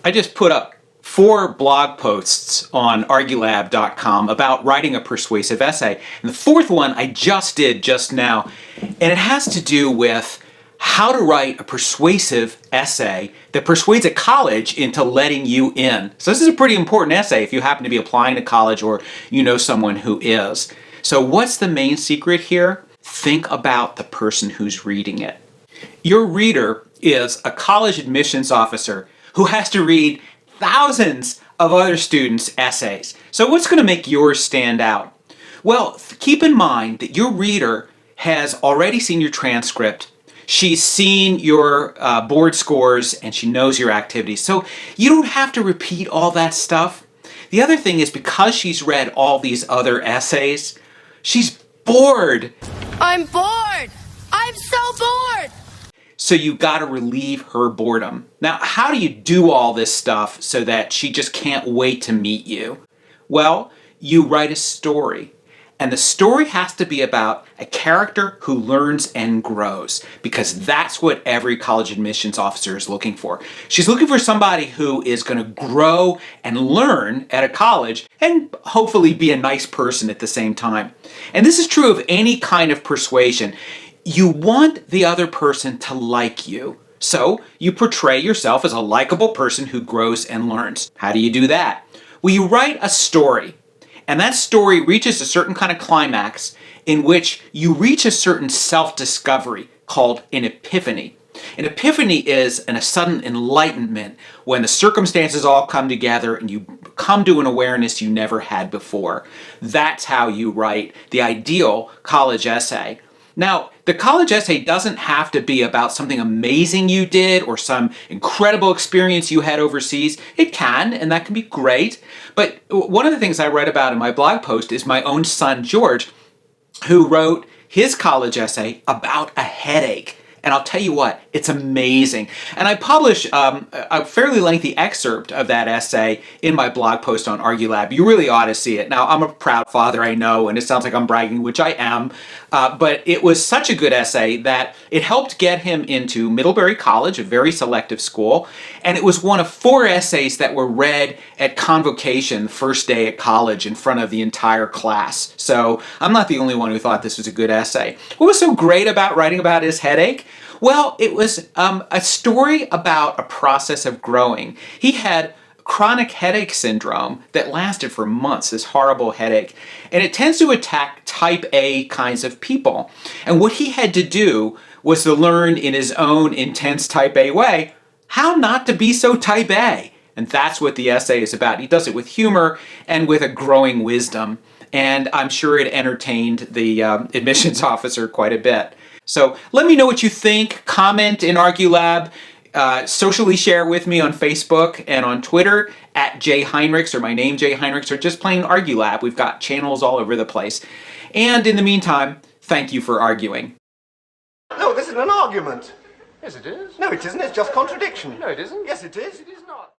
I just put up 4 blog posts on ArgueLab.com about writing a persuasive essay. And the 4th one I just did just now, and it has to do with how to write a persuasive essay that persuades a college into letting you in. So this is a pretty important essay if you happen to be applying to college or you know someone who is. So what's the main secret here? Think about the person who's reading it. Your reader is a college admissions officer who has to read thousands of other students' essays. So what's going to make yours stand out? Well, keep in mind that your reader has already seen your transcript. She's seen your board scores and she knows your activities. So you don't have to repeat all that stuff. The other thing is because she's read all these other essays, she's bored. I'm bored. I'm so bored. So you got to relieve her boredom. Now, how do you do all this stuff so that she just can't wait to meet you? Well, you write a story. And the story has to be about a character who learns and grows, because that's what every college admissions officer is looking for. She's looking for somebody who is going to grow and learn at a college and hopefully be a nice person at the same time. And this is true of any kind of persuasion. You want the other person to like you. So you portray yourself as a likable person who grows and learns. How do you do that? Well, you write a story. And that story reaches a certain kind of climax in which you reach a certain self-discovery called an epiphany. An epiphany is a sudden enlightenment when the circumstances all come together and you come to an awareness you never had before. That's how you write the ideal college essay. Now, the college essay doesn't have to be about something amazing you did or some incredible experience you had overseas. It can, and that can be great. But one of the things I read about in my blog post is my own son, George, who wrote his college essay about a headache. And I'll tell you what, it's amazing. And I publish a fairly lengthy excerpt of that essay in my blog post on ArgueLab. You really ought to see it. Now, I'm a proud father, I know, and it sounds like I'm bragging, which I am. But it was such a good essay that it helped get him into Middlebury College, a very selective school. And it was one of 4 essays that were read at convocation, first day at college, in front of the entire class. So I'm not the only one who thought this was a good essay. What was so great about writing about his headache? Well, it was a story about a process of growing. He had chronic headache syndrome that lasted for months, this horrible headache. And it tends to attack type A kinds of people. And what he had to do was to learn in his own intense type A way how not to be so type A. And that's what the essay is about. He does it with humor and with a growing wisdom. And I'm sure it entertained the admissions officer quite a bit. So let me know what you think. Comment in ArgueLab. Socially share with me on Facebook and on Twitter at jheinrichs, or my name Jay Heinrichs, or just plain ArgueLab. We've got channels all over the place. And in the meantime, thank you for arguing. No, this isn't an argument. Yes, it is. No, it isn't. It's just contradiction. No, it isn't. Yes, it is. It is not.